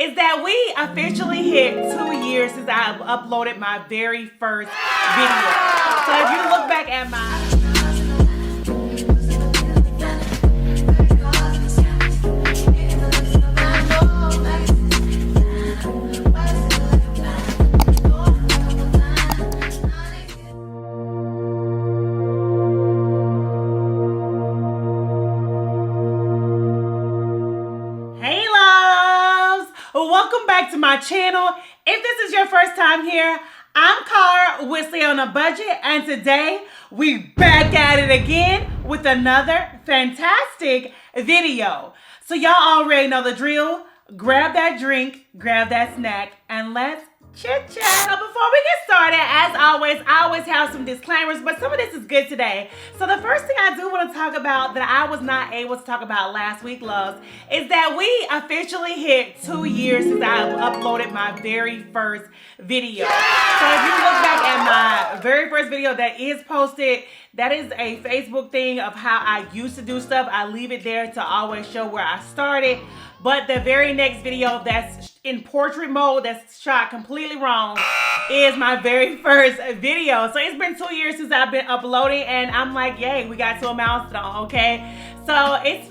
is that we officially hit 2 years since I uploaded my very first video. So if you look back at my welcome back to my channel. If this is your first time here, I'm Cara with Slay on a Budget, and today we back at it again with another fantastic video. So y'all already know the drill. Grab that drink, grab that snack, and let's chit chat. So before we get started, as always, I always have some disclaimers, but some of this is good today. So the first thing I do want to talk about that I was not able to talk about last week, loves, is that we officially hit 2 years since I uploaded my very first video. So if you look back at my very first video that is posted, that is a Facebook thing of how I used to do stuff. I leave it there to always show where I started. But the very next video that's in portrait mode, that's shot completely wrong, is my very first video. So it's been 2 years since I've been uploading, and I'm like, yay, we got to a milestone, okay? So it's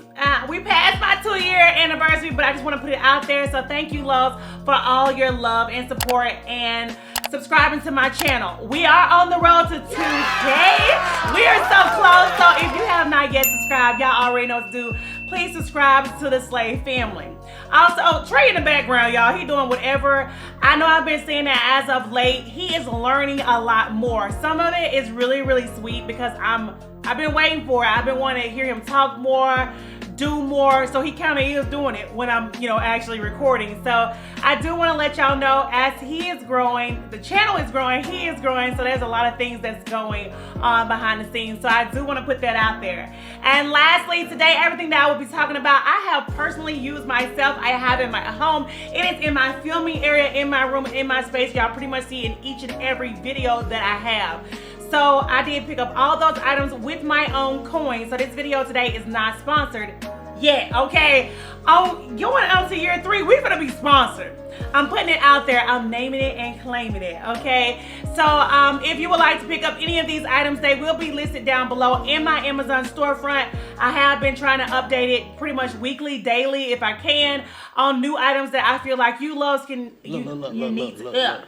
we passed my 2-year anniversary, but I just want to put it out there. So thank you, loves, for all your love and support and subscribing to my channel. We are on the road to 2K. We are so close. So if you have not yet subscribed, y'all already know what to do. Please subscribe to the Slay family. Also, Trey in the background, y'all, he doing whatever. I know I've been saying that as of late. He is learning a lot more. Some of it is really, really sweet because I've been waiting for it. I've been wanting to hear him talk more, do more, so he kind of is doing it when I'm, actually recording. So I do want to let y'all know, as he is growing, the channel is growing, he is growing, so there's a lot of things that's going on behind the scenes. So I do want to put that out there. And lastly, today, everything that I will be talking about, I have personally used myself. I have it in my home. It is in my filming area, in my room, in my space. Y'all pretty much see in each and every video that I have. So I did pick up all those items with my own coins. So this video today is not sponsored yet, okay? Going on to year 3, we're gonna be sponsored. I'm putting it out there. I'm naming it and claiming it, okay? So if you would like to pick up any of these items, they will be listed down below in my Amazon storefront. I have been trying to update it pretty much weekly, daily, if I can, on new items that I feel like you loves can, you need to.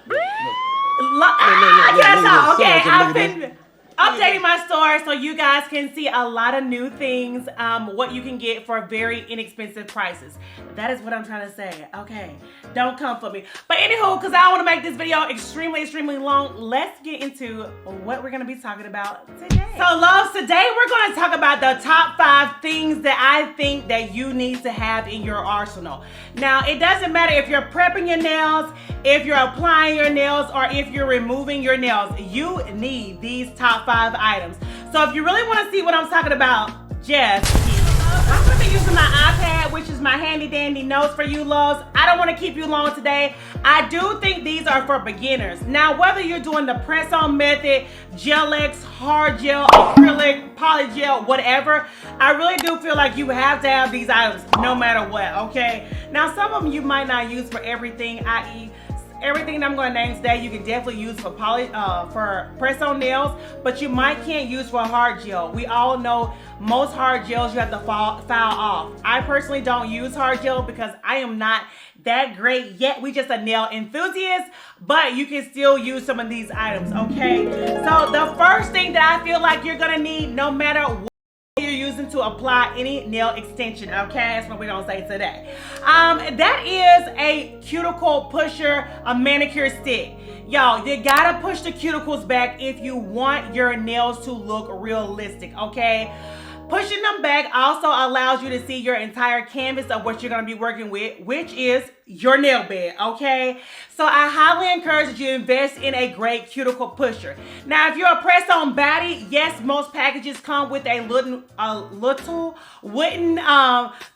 I've been updating my store so you guys can see a lot of new things, what you can get for very inexpensive prices. That is what I'm trying to say, okay? Don't come for me. But anywho, because I want to make this video extremely long, let's get into what we're going to be talking about today. So loves, today we're going to talk about the top 5 things that I think that you need to have in your arsenal. Now, it doesn't matter if you're prepping your nails, if you're applying your nails, or if you're removing your nails, you need these top 5 items. So if you really want to see what I'm talking about, I'm going to be using my iPad, which is my handy dandy notes for you loves. I don't want to keep you long today. I do think these are for beginners. Now, whether you're doing the press-on method, Gel-X, hard gel, acrylic, polygel, whatever, I really do feel like you have to have these items no matter what, okay? Now, some of them you might not use for everything, i.e., everything that I'm going to name today, you can definitely use for press-on nails, but you can't use for hard gel. We all know most hard gels you have to file off. I personally don't use hard gel because I am not that great yet. We just a nail enthusiast, but you can still use some of these items, okay? So the first thing that I feel like you're going to need, no matter what you're using to apply any nail extension, okay? That's what we're gonna say today. That is a cuticle pusher, a manicure stick. Y'all, you gotta push the cuticles back if you want your nails to look realistic, okay? Pushing them back also allows you to see your entire canvas of what you're going to be working with, which is your nail bed, okay? So I highly encourage that you invest in a great cuticle pusher. Now, if you're a press-on baddie, yes, most packages come with a little wooden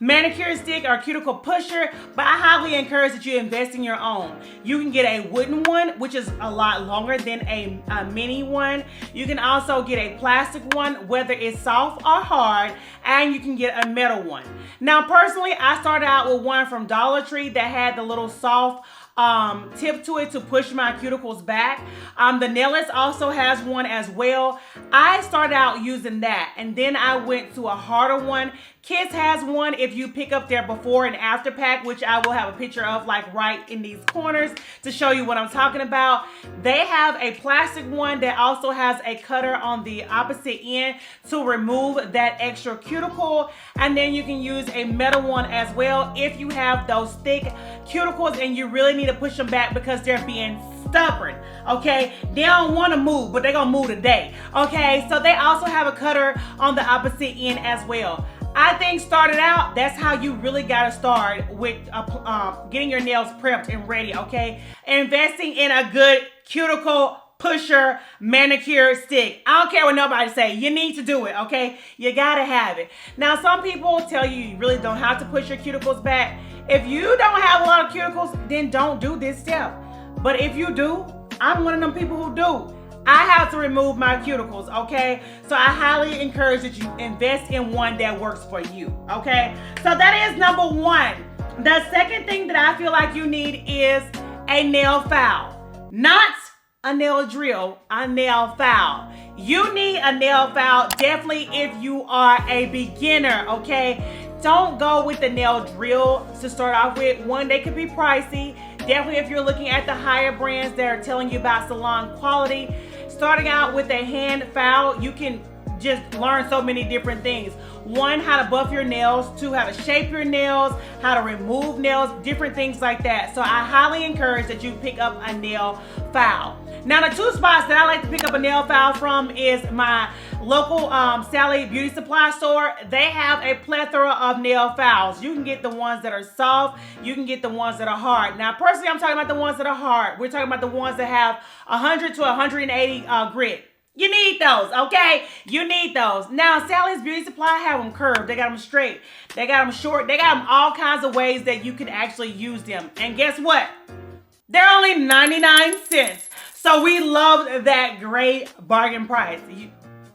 manicure stick or cuticle pusher, but I highly encourage that you invest in your own. You can get a wooden one, which is a lot longer than a mini one. You can also get a plastic one, whether it's soft or hard. hard, and you can get a metal one. Now, personally, I started out with one from Dollar Tree that had the little soft tip to it to push my cuticles back. The Nailless also has one as well. I started out using that, and then I went to a harder one. Kids has one if you pick up their before and after pack, which I will have a picture of like right in these corners to show you what I'm talking about. They have a plastic one that also has a cutter on the opposite end to remove that extra cuticle, and then you can use a metal one as well if you have those thick cuticles and you really need to push them back because they're being stubborn. Okay, they don't want to move, but they're gonna move today. Okay, so they also have a cutter on the opposite end as well. I think starting out, that's how you really gotta start with getting your nails prepped and ready. Okay, investing in a good cuticle pusher manicure stick. I don't care what nobody say, you need to do it. Okay, you gotta have it. Now, some people tell you really don't have to push your cuticles back. If you don't have a lot of cuticles, then don't do this step. But if you do, I'm one of them people who do. I have to remove my cuticles, okay? So I highly encourage that you invest in one that works for you, okay? So that is number one. The second thing that I feel like you need is a nail file. Not a nail drill, a nail file. You need a nail file definitely if you are a beginner, okay? Don't go with the nail drill to start off with. One, they could be pricey. Definitely if you're looking at the higher brands that are telling you about salon quality. Starting out with a hand file, you can just learn so many different things. One, how to buff your nails. Two, how to shape your nails, how to remove nails, different things like that. So I highly encourage that you pick up a nail file. Now, the two spots that I like to pick up a nail file from is my local Sally Beauty Supply store. They have a plethora of nail files. You can get the ones that are soft. You can get the ones that are hard. Now, personally, I'm talking about the ones that are hard. We're talking about the ones that have 100 to 180 grit. You need those, okay? You need those. Now, Sally's Beauty Supply have them curved. They got them straight. They got them short. They got them all kinds of ways that you can actually use them. And guess what? They're only 99 cents. So we love that great bargain price. You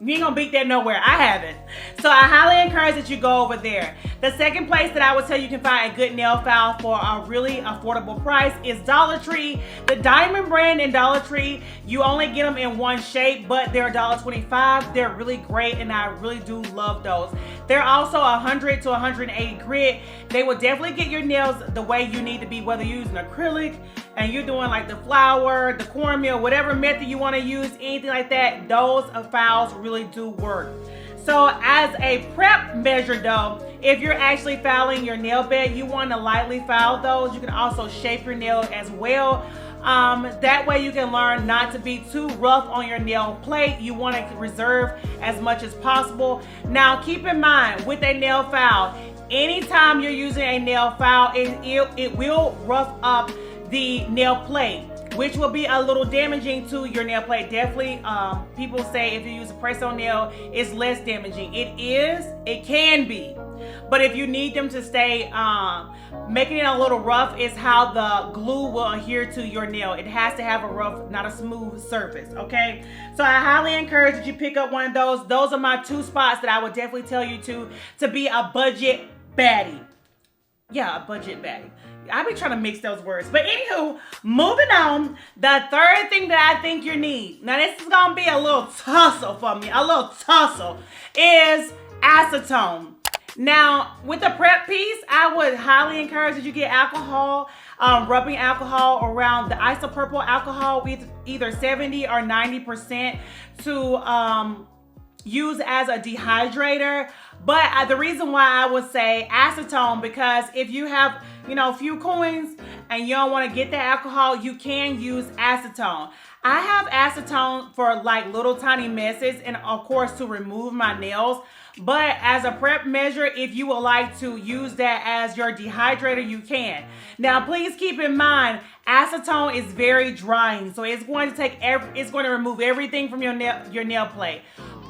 ain't gonna beat that nowhere. I haven't. So I highly encourage that you go over there. The second place that I would tell you can find a good nail file for a really affordable price is Dollar Tree. The Diamond brand in Dollar Tree, you only get them in one shape, but they're $1.25. They're really great, and I really do love those. They're also 100 to 180 grit. They will definitely get your nails the way you need to be, whether you're using acrylic and you're doing like the flower, the cornmeal, whatever method you want to use, anything like that, those files really do work. So as a prep measure though, if you're actually filing your nail bed, you want to lightly file those. You can also shape your nail as well. That way you can learn not to be too rough on your nail plate. You want to reserve as much as possible. Now keep in mind with a nail file, anytime you're using a nail file, it will rough up the nail plate, which will be a little damaging to your nail plate. Definitely, people say if you use a press-on nail, it's less damaging. It can be. But if you need them to stay, making it a little rough is how the glue will adhere to your nail. It has to have a rough, not a smooth surface, okay? So I highly encourage that you pick up one of those. Those are my two spots that I would definitely tell you to be a budget baddie. Yeah, a budget baddie. I be trying to mix those words. But anywho, moving on, the third thing that I think you need, now this is going to be a little tussle for me, is acetone. Now, with the prep piece, I would highly encourage that you get alcohol, rubbing alcohol around the isopropyl alcohol with either 70 or 90% to use as a dehydrator. But the reason why I would say acetone, because if you have, a few coins and you don't want to get the alcohol, you can use acetone. I have acetone for like little tiny messes and of course to remove my nails. But as a prep measure, if you would like to use that as your dehydrator, you can. Now, please keep in mind, acetone is very drying. So it's going to remove everything from your nail plate.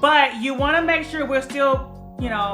But you want to make sure we're still,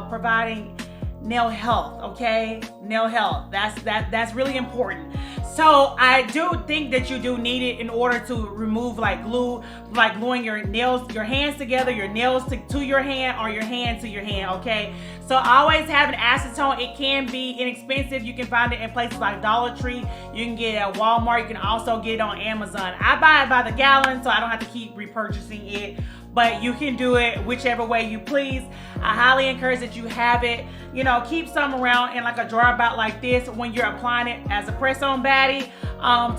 providing nail health, okay? Nail health. That's really important. So I do think that you do need it in order to remove like glue, like gluing your nails, your hands together, your nails to your hand, or your hand to your hand, okay? So always have an acetone. It can be inexpensive. You can find it in places like Dollar Tree. You can get it at Walmart. You can also get it on Amazon. I buy it by the gallon, so I don't have to keep repurchasing it. But you can do it whichever way you please. I highly encourage that you have it. You know, keep some around in like a drawer about like this when you're applying it as a press-on baddie,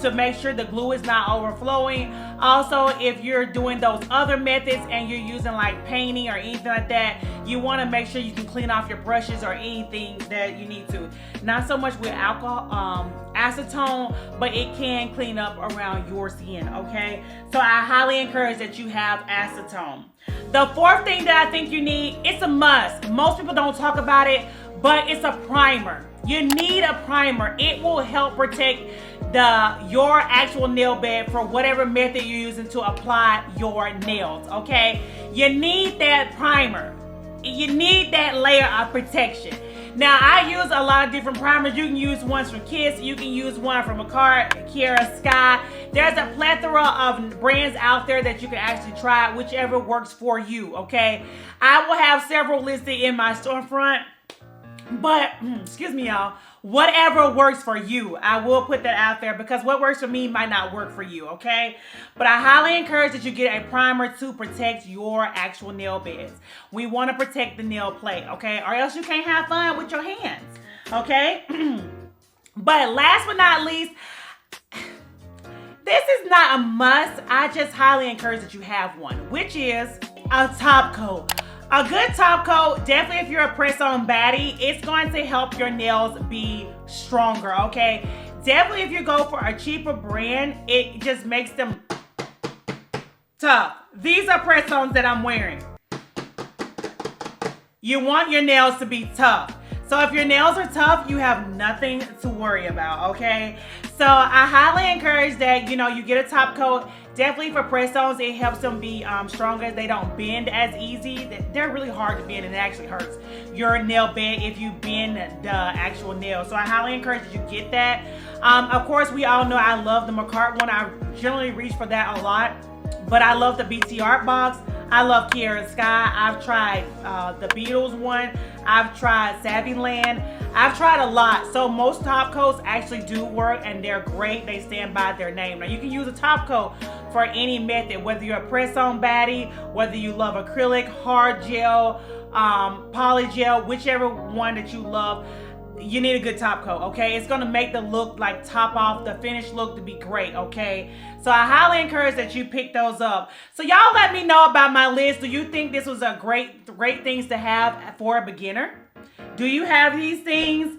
to make sure the glue is not overflowing. Also, if you're doing those other methods and you're using like painting or anything like that, you want to make sure you can clean off your brushes or anything that you need to. Not so much with alcohol, acetone, but it can clean up around your skin, okay? So I highly encourage that you have acetone. The fourth thing that I think you need, it's a must. Most people don't talk about it, but it's a primer. You need a primer. It will help protect your actual nail bed for whatever method you're using to apply your nails, okay? You need that primer. You need that layer of protection. Now, I use a lot of different primers. You can use ones from Kiss. You can use one from Kiara Sky. There's a plethora of brands out there that you can actually try, whichever works for you, okay? I will have several listed in my storefront. But, excuse me, y'all, whatever works for you, I will put that out there, because what works for me might not work for you, okay? But I highly encourage that you get a primer to protect your actual nail beds. We want to protect the nail plate, okay? Or else you can't have fun with your hands, okay? But last but not least, this is not a must. I just highly encourage that you have one, which is a top coat. A good top coat, definitely if you're a press-on baddie, it's going to help your nails be stronger, okay? Definitely if you go for a cheaper brand, it just makes them tough. These are press-ons that I'm wearing. You want your nails to be tough. So if your nails are tough, you have nothing to worry about, okay? So I highly encourage that, you know, you get a top coat. Definitely for press-ons, it helps them be stronger. They don't bend as easy. They're really hard to bend, and it actually hurts your nail bed if you bend the actual nail. So I highly encourage that you get that. Of course, we all know I love the Makartt one. I generally reach for that a lot, but I love the BT Art box. I love Kiara Sky. I've tried the Beatles one. I've tried Savvyland. I've tried a lot. So most top coats actually do work, and they're great. They stand by their name. Now you can use a top coat for any method, whether you're a press-on baddie, whether you love acrylic, hard gel, poly gel, whichever one that you love. You need a good top coat, okay? It's gonna make the look, like top off, the finished look to be great, okay? So I highly encourage that you pick those up. So y'all let me know about my list. Do you think this was a great things to have for a beginner? Do you have these things?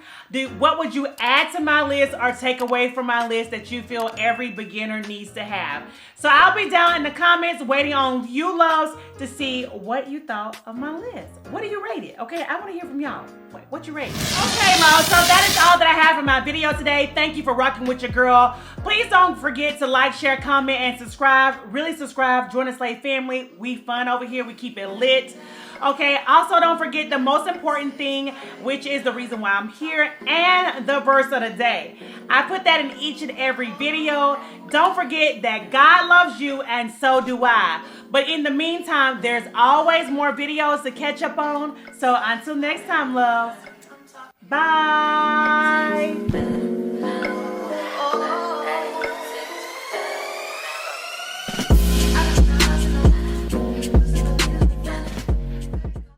What would you add to my list or take away from my list that you feel every beginner needs to have? So I'll be down in the comments waiting on you loves to see what you thought of my list. What do you rate it? Okay, I want to hear from y'all. What you rate it? Okay, loves, so that is all that I have for my video today. Thank you for rocking with your girl. Please don't forget to like, share, comment, and subscribe. Really subscribe. Join the Slay family. We fun over here. We keep it lit. Okay, also don't forget the most important thing, which is the reason why I'm here, and the verse of the day. I put that in each and every video. Don't forget that God loves you, and so do I. But in the meantime, there's always more videos to catch up on. So until next time, love. Bye.